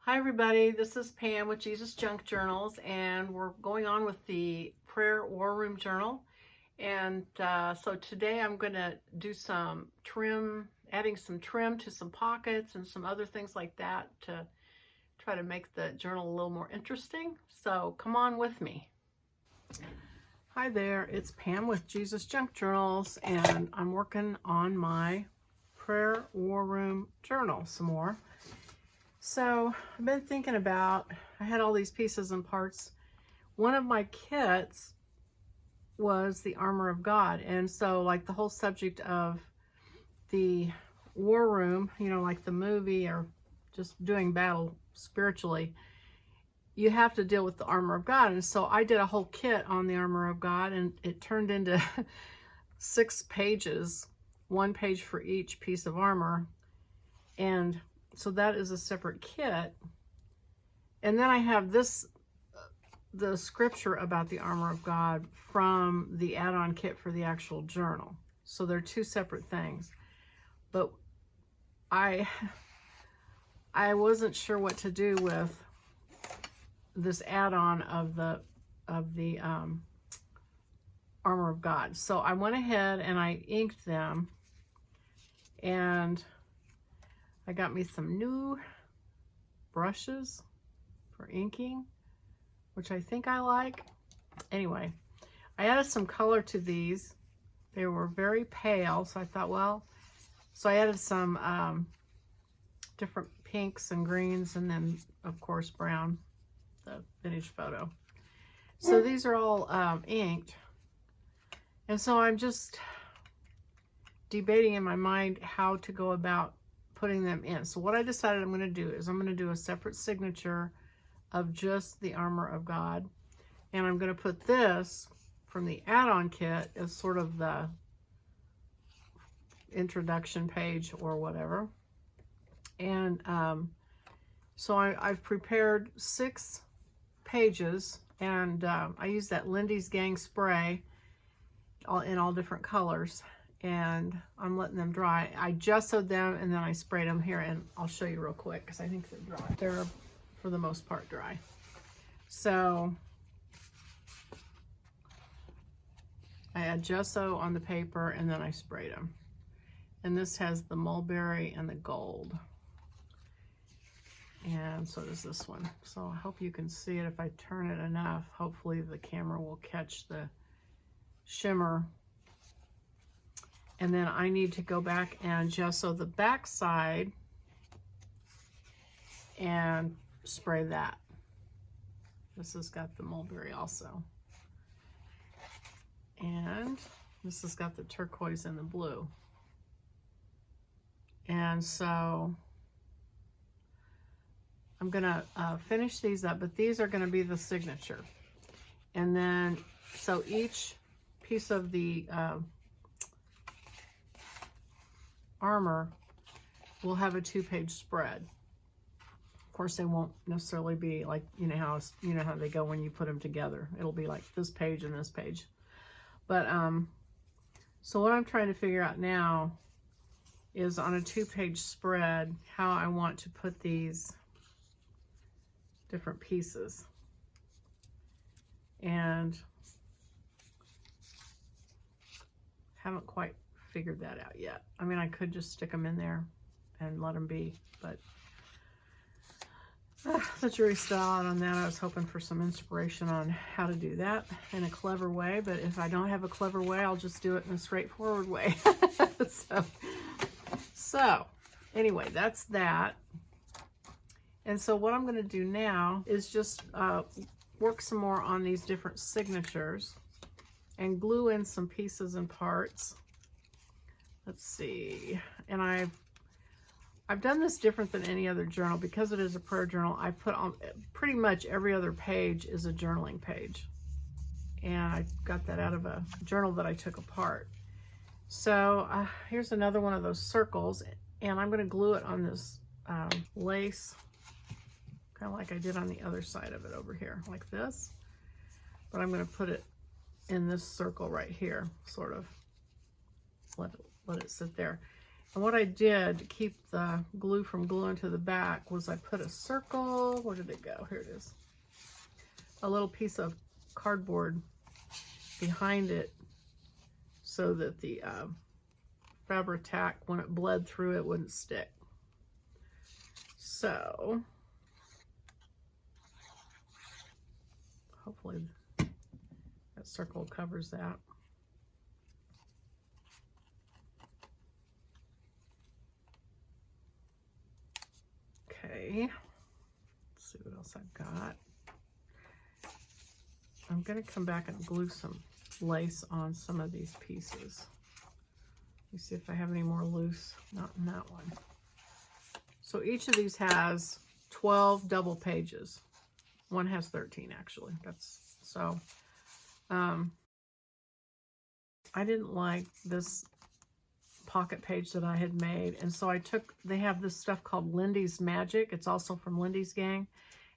Hi everybody, this is Pam with Jesusjunkjournals, and we're going on with the Prayer War Room Journal. And so today I'm going to do some trim, adding some trim to some pockets and some other things like that to try to make the journal a little more interesting. So come on with me. Hi there, it's Pam with Jesusjunkjournals, and I'm working on my Prayer War Room Journal some more. So I've been thinking about, I had all these pieces and parts. One of my kits was the armor of God. And so like the whole subject of the war room, you know, like the movie or just doing battle spiritually, you have to deal with the armor of God. And so I did a whole kit on the armor of God, and it turned into 6 pages, 1 page for each piece of armor. And so that is a separate kit. And then I have this, the scripture about the armor of God from the add-on kit for the actual journal. So they're 2 separate things. But I wasn't sure what to do with this add-on of the armor of God. So I went ahead and I inked them, and I got me some new brushes for inking, which I think I like. Anyway, I added some color to these. They were very pale, so I thought, well, so I added some different pinks and greens, and then, of course, brown, the vintage photo. So these are all inked. And so I'm just debating in my mind how to go about putting them in. So what I decided I'm going to do is I'm going to do a separate signature of just the armor of God, and I'm going to put this from the add-on kit as sort of the introduction page or whatever. And so I've prepared 6 pages, and I use that Lindy's Gang spray in all different colors, and I'm letting them dry. I gessoed them and then I sprayed them here, and I'll show you real quick because I think they're dry. They're for the most part dry. So I had gesso on the paper and then I sprayed them. And this has the mulberry and the gold. And so does this one. So I hope you can see it. If I turn it enough, hopefully the camera will catch the shimmer. And then I need to go back and gesso the back side and spray that. This has got the mulberry also. And this has got the turquoise and the blue. And so I'm gonna finish these up, but these are gonna be the signature. And then, so each piece of the armor will have a 2-page spread. Of course, they won't necessarily be like, you know how they go when you put them together. It'll be like this page and this page. But so what I'm trying to figure out now is on a 2-page spread how I want to put these different pieces. And haven't quite figured that out yet. I mean, I could just stick them in there and let them be, but the jury's still out on that. I was hoping for some inspiration on how to do that in a clever way, but if I don't have a clever way, I'll just do it in a straightforward way. So anyway, that's that. And so what I'm going to do now is just work some more on these different signatures and glue in some pieces and parts. Let's see. And I've done this different than any other journal because it is a prayer journal. I put on pretty much every other page is a journaling page. And I got that out of a journal that I took apart. So here's another one of those circles, and I'm going to glue it on this lace, kind of like I did on the other side of it over here, like this. But I'm going to put it in this circle right here, sort of let it sit there. And what I did to keep the glue from gluing to the back was I put a circle. Where did it go? Here it is. A little piece of cardboard behind it so that the Fabri-Tac, when it bled through, it wouldn't stick. So hopefully that circle covers that. Okay, let's see what else I've got. I'm going to come back and glue some lace on some of these pieces. Let me see if I have any more loose. Not in that one. So each of these has 12 double pages. One has 13 actually. That's so. I didn't like this pocket page that I had made, and so I took. They have this stuff called Lindy's Magic. It's also from Lindy's Gang,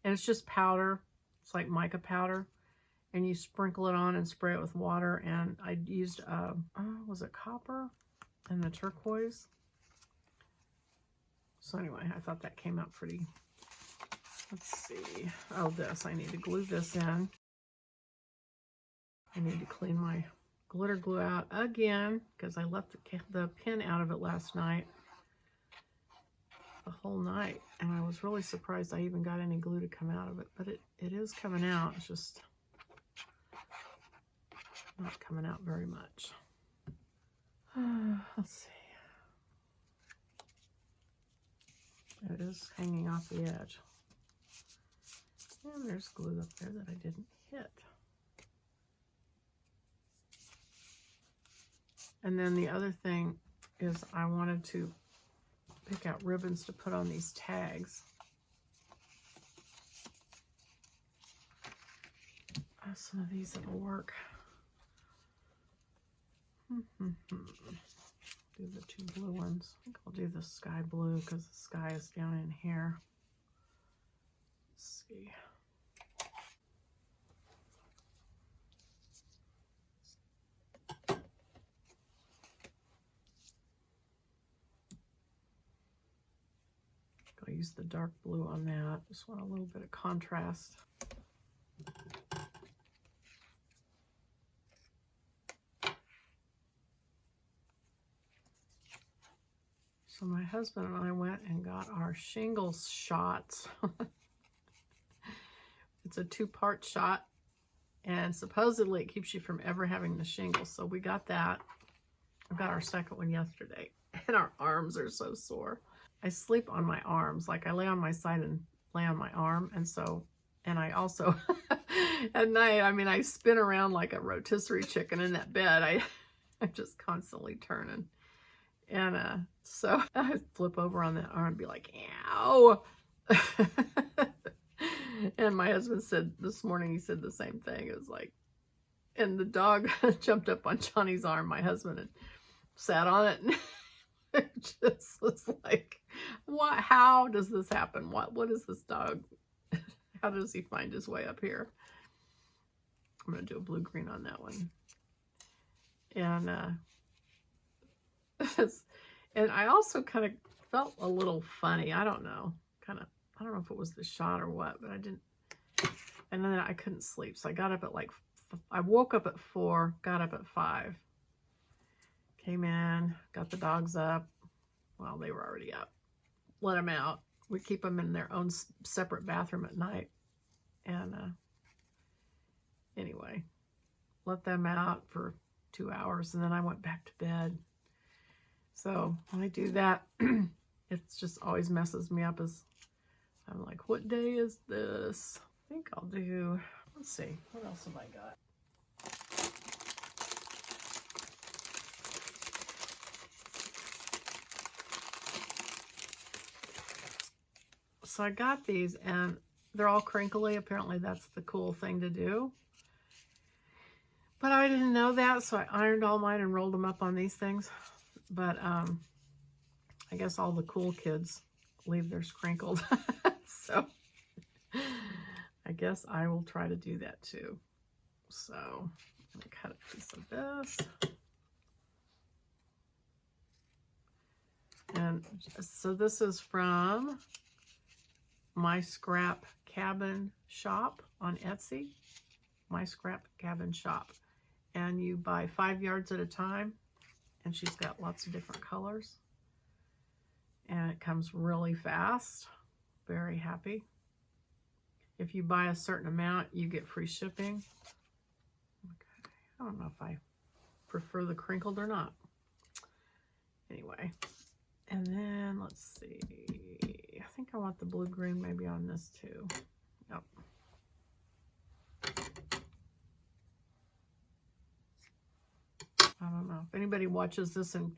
and it's just powder. It's like mica powder. And you sprinkle it on and spray it with water. And I used, was it copper and the turquoise? So anyway, I thought that came out pretty. Let's see. Oh, this. I need to glue this in. I need to clean my glitter glue out again because I left the pin out of it last night. The whole night. And I was really surprised I even got any glue to come out of it. But it is coming out. It's just not coming out very much. Let's see. It is hanging off the edge. And there's glue up there that I didn't hit. And then the other thing is I wanted to pick out ribbons to put on these tags. Some of these that'll work. Do the two blue ones. I think I'll do the sky blue because the sky is down in here. Let's see. I'll use the dark blue on that. Just want a little bit of contrast. So my husband and I went and got our shingles shots. It's a 2-part shot, and supposedly it keeps you from ever having the shingles. So we got that. I got our second one yesterday, and our arms are so sore. I sleep on my arms, like I lay on my side and lay on my arm, and I also at night, I mean, I spin around like a rotisserie chicken in that bed. I'm just constantly turning. And so I flip over on that arm and be like, ow. And my husband said this morning, he said the same thing. It was like, and the dog jumped up on Johnny's arm, my husband, and sat on it. And it just was like, what? How does this happen? What is this dog? How does he find his way up here? I'm going to do a blue-green on that one. And, and I also kind of felt a little funny. I don't know. I don't know if it was the shot or what, but I didn't. And then I couldn't sleep. So I got up at I woke up at 4, got up at 5. Came in, got the dogs up. Well, they were already up. Let them out. We keep them in their own separate bathroom at night. And anyway, let them out for 2 hours. And then I went back to bed. So when I do that, it just always messes me up. As I'm like, what day is this? I think I'll do, let's see, what else have I got? So I got these and they're all crinkly. Apparently that's the cool thing to do. But I didn't know that, so I ironed all mine and rolled them up on these things. But I guess all the cool kids leave theirs crinkled. So I guess I will try to do that too. So I'm going to cut a piece of this. And so this is from My Scrap Cabin Shop on Etsy. My Scrap Cabin Shop. And you buy 5 yards at a time. And she's got lots of different colors. And it comes really fast. Very happy. If you buy a certain amount, you get free shipping. Okay. I don't know if I prefer the crinkled or not. Anyway. And then, let's see. I think I want the blue-green maybe on this too. Yep. I don't know. If anybody watches this and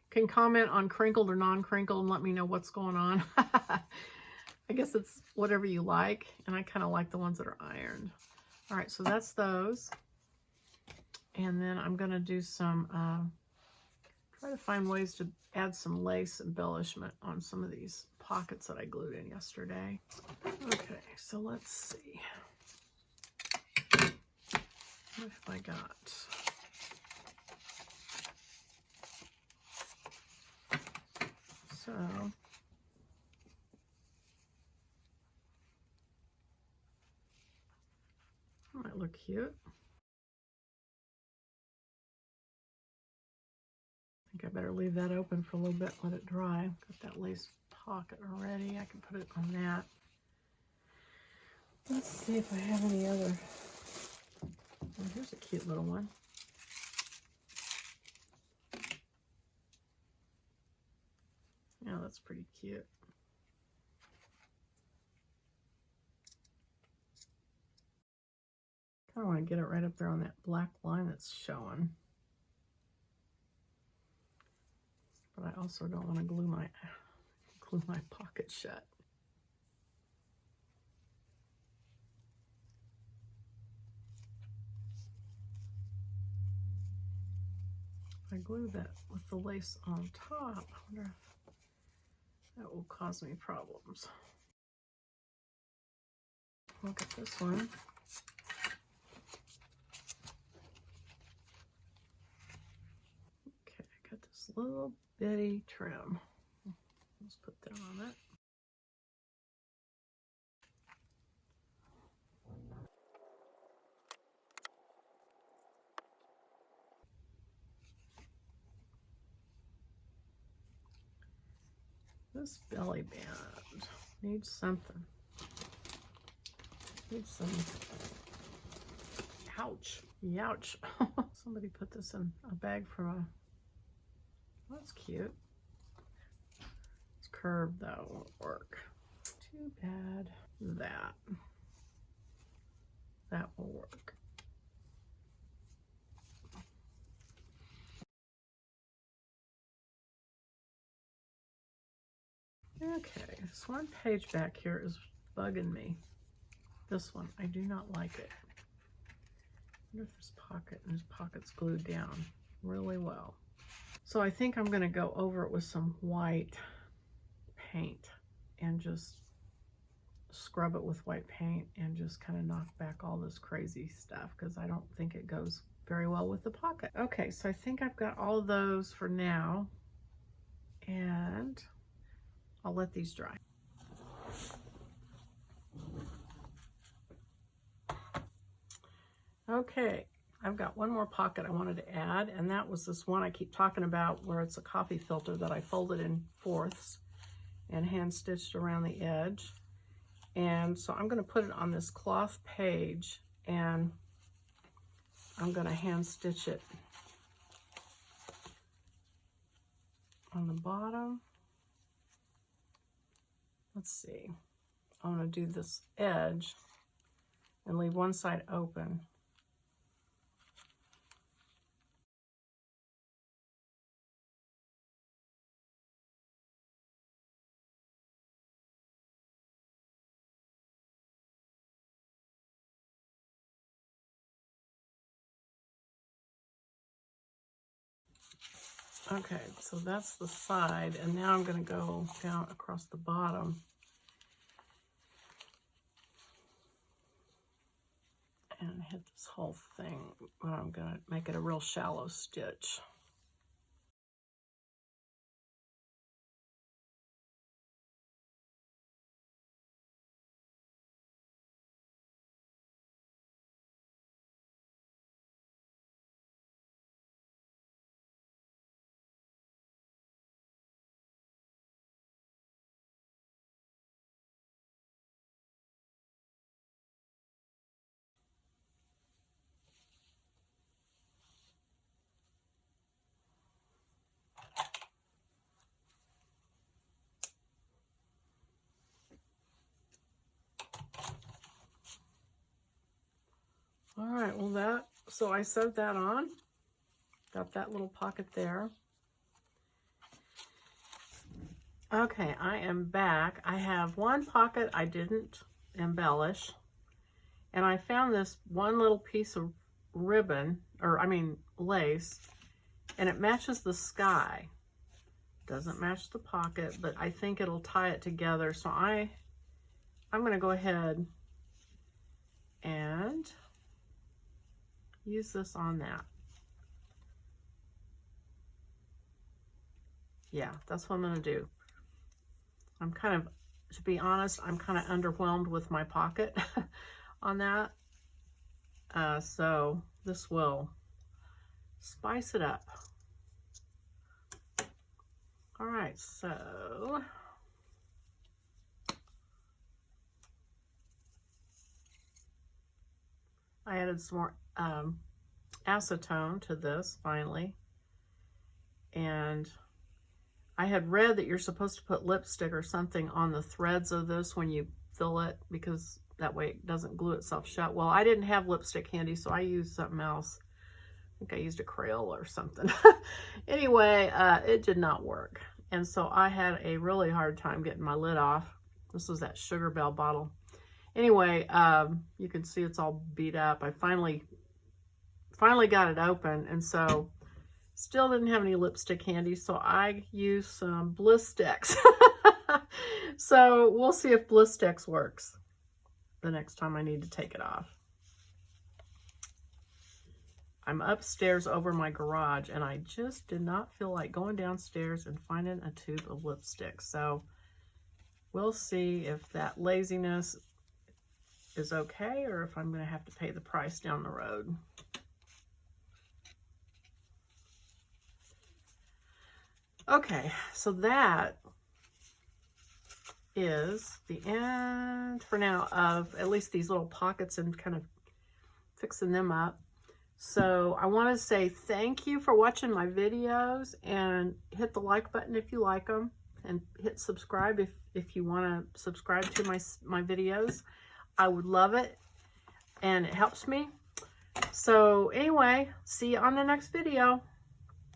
can comment on crinkled or non-crinkled and let me know what's going on. I guess it's whatever you like. And I kind of like the ones that are ironed. All right, so that's those. And then I'm going to do some, try to find ways to add some lace embellishment on some of these pockets that I glued in yesterday. Okay, so let's see. What have I got? So, that might look cute. I think I better leave that open for a little bit, let it dry. Got that lace pocket already. I can put it on that. Let's see if I have any other. Oh, here's a cute little one. Yeah, that's pretty cute. Kind of want to get it right up there on that black line that's showing. But I also don't want to glue my pocket shut. If I glue that with the lace on top, I wonder if that will cause me problems. Look at this one. Okay, I got this little bitty trim. Let's put that on it. This belly band needs something. Needs some. Ouch. Youch. Somebody put this in a bag from a. Oh, that's cute. It's curved though. Won't work. Too bad. That will work. Okay, this one page back here is bugging me. This one, I do not like it. I wonder if this pocket and this pocket's glued down really well. So I think I'm going to go over it with some white paint and just scrub it with white paint and just kind of knock back all this crazy stuff because I don't think it goes very well with the pocket. Okay, so I think I've got all of those for now, and I'll let these dry. Okay, I've got one more pocket I wanted to add, and that was this one I keep talking about where it's a coffee filter that I folded in fourths and hand stitched around the edge. And so I'm going to put it on this cloth page, and I'm going to hand stitch it on the bottom. Let's see. I'm going to do this edge and leave one side open. Okay, so that's the side, and now I'm going to go down across the bottom and hit this whole thing, but I'm going to make it a real shallow stitch. well, so I sewed that on. Got that little pocket there. Okay, I am back. I have one pocket I didn't embellish, and I found this one little piece of ribbon, or I mean lace, and it matches the sky. Doesn't match the pocket, but I think it'll tie it together. So I'm going to go ahead and use this on that. Yeah, that's what I'm going to do. I'm kind of, to be honest, I'm kind of underwhelmed with my pocket on that. So this will spice it up. All right, so I added some more acetone to this finally. And I had read that you're supposed to put lipstick or something on the threads of this when you fill it, because that way it doesn't glue itself shut. Well, I didn't have lipstick handy, so I used something else. I think I used a Crayola or something. Anyway, it did not work. And so I had a really hard time getting my lid off. This was that Sugar Bell bottle. Anyway, you can see it's all beat up. I finally got it open, and so still didn't have any lipstick handy, so I used some Bliss Sticks. So we'll see if Bliss Sticks works the next time I need to take it off. I'm upstairs over my garage, and I just did not feel like going downstairs and finding a tube of lipstick. So we'll see if that laziness is okay, or if I'm going to have to pay the price down the road. Okay, so that is the end for now of at least these little pockets and kind of fixing them up. So I want to say thank you for watching my videos, and hit the like button if you like them, and hit subscribe if you want to subscribe to my videos. I would love it, and it helps me. So anyway, see you on the next video.